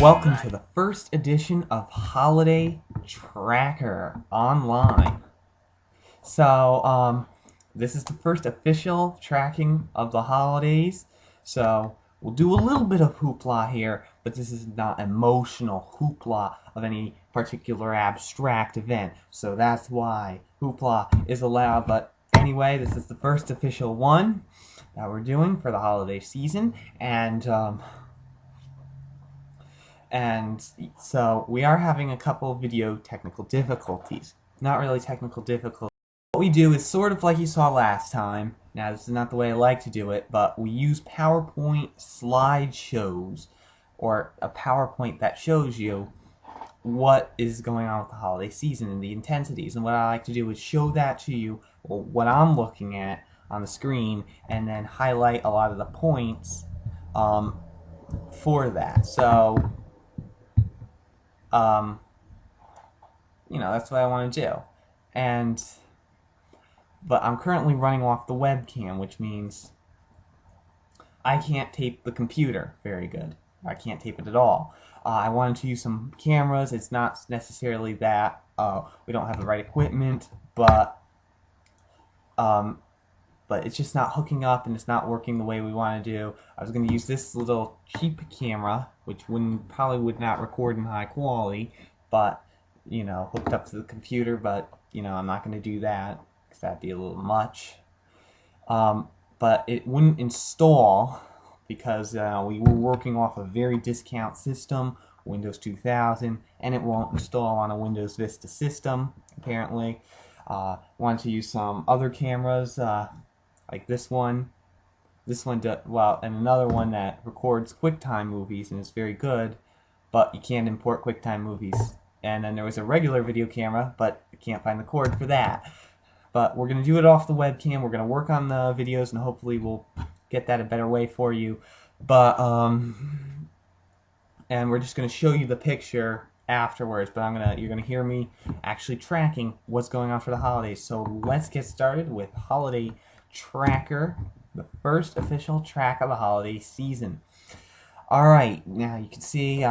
Welcome to the first edition of Holiday Tracker Online. So, this is the first official tracking of the holidays. So, we'll do a little bit of hoopla here, but this is not emotional hoopla of any particular abstract event. So that's why hoopla is allowed. But anyway, this is the first official one that we're doing for the holiday season, and so we are having a couple of video technical difficulties. Not really technical difficulties. What we do is sort of like you saw last time. Now, this is not the way I like to do it, but we use PowerPoint slideshows, or a PowerPoint that shows you what is going on with the holiday season and the intensities. And what I like to do is show that to you, or what I'm looking at on the screen, and then highlight a lot of the points for that. So, that's what I want to do. But I'm currently running off the webcam, which means I can't tape the computer very good. I can't tape it at all. I wanted to use some cameras. It's not necessarily that we don't have the right equipment, but it's just not hooking up and it's not working the way we want to do. I was going to use this little cheap camera, which probably would not record in high quality, but hooked up to the computer. But I'm not going to do that because that'd be a little much. But it wouldn't install because we were working off a very discount system, Windows 2000, and it won't install on a Windows Vista system apparently. Wanted to use some other cameras. Like this one and another one that records QuickTime movies and is very good, but you can't import QuickTime movies. And then there was a regular video camera, but you can't find the cord for that. But we're going to do it off the webcam. We're going to work on the videos, and hopefully we'll get that a better way for you. But and we're just going to show you the picture afterwards, but you're gonna hear me actually tracking what's going on for the holidays. So let's get started with Holiday Tracker, the first official track of the holiday season. Alright, now you can see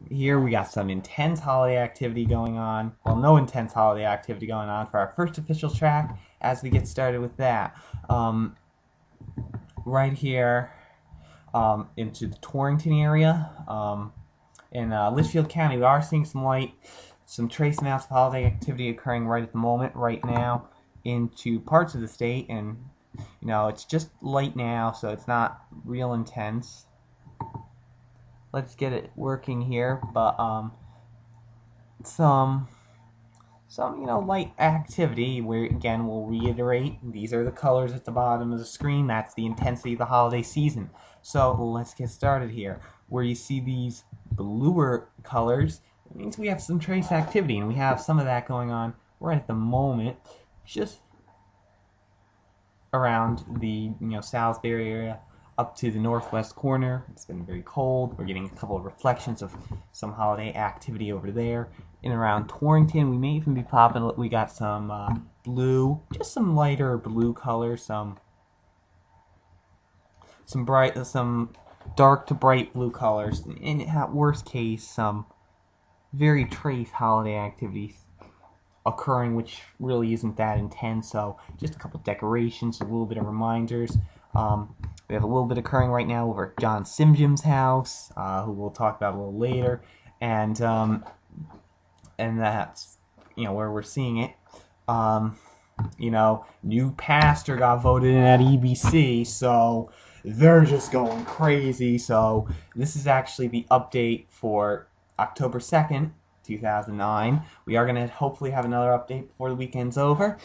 here we got some intense holiday activity going on. Well, no intense holiday activity going on for our first official track as we get started with that. Right here into the Torrington area. In Litchfield County, we are seeing some trace amounts of holiday activity occurring right at the moment, right now, into parts of the state, and it's just light now, so it's not real intense. Let's get it working here, but some light activity. Where again, we'll reiterate, these are the colors at the bottom of the screen. That's the intensity of the holiday season. So let's get started here. Where you see these bluer colors, it means we have some trace activity, and we have some of that going on right at the moment, just around the Salisbury area up to the northwest corner. It's been very cold. We're getting a couple of reflections of some holiday activity over there. In around Torrington, we may even be popping. We got some blue, just some lighter blue colors, some dark to bright blue colors, and at worst case, some very trace holiday activities occurring, which really isn't that intense. So just a couple decorations, a little bit of reminders. We have a little bit occurring right now over at John Simjim's house, who we'll talk about a little later, and that's where we're seeing it. New pastor got voted in at EBC, so they're just going crazy. So this is actually the update for October 2nd, 2009. We are going to hopefully have another update before the weekend's over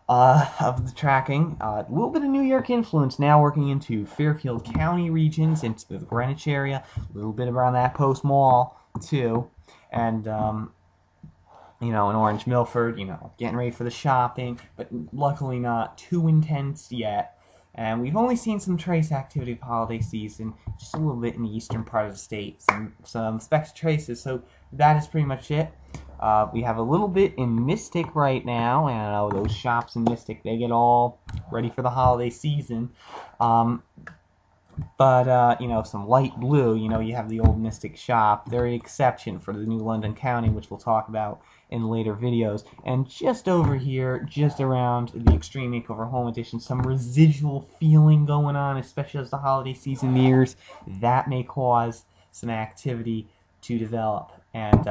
of the tracking. A little bit of New York influence now working into Fairfield County regions, into the Greenwich area, a little bit around that Post Mall too, and in Orange Milford, getting ready for the shopping, but luckily not too intense yet. And we've only seen some trace activity of holiday season, just a little bit in the eastern part of the state, some specks of traces, so that is pretty much it. We have a little bit in Mystic right now, and those shops in Mystic, they get all ready for the holiday season. But, you know, some light blue, you know, you have the old Mystic Shop. They're an exception for the new London County, which we'll talk about in later videos. And just over here, just around the Extreme Makeover Home Edition, some residual feeling going on, especially as the holiday season nears. That may cause some activity to develop. And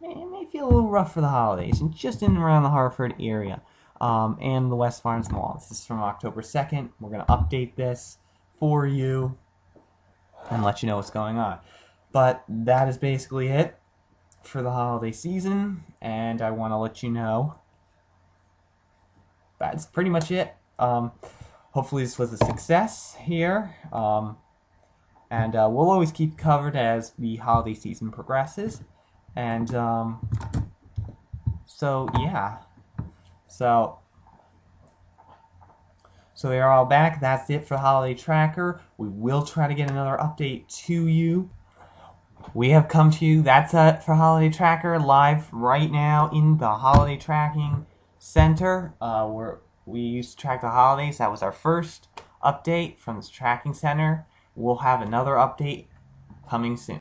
it may feel a little rough for the holidays, and just in and around the Hartford area. And the West Farms Mall. This is from October 2nd. We're going to update this for you and let you know what's going on. But that is basically it for the holiday season, and I want to let you know that's pretty much it. Hopefully this was a success here, and we'll always keep covered as the holiday season progresses. And so yeah, so we are all back. That's it for the Holiday Tracker. We will try to get another update to you. We have come to you. That's it for Holiday Tracker, live right now in the Holiday Tracking Center, where we used to track the holidays. That was our first update from this tracking center. We'll have another update coming soon.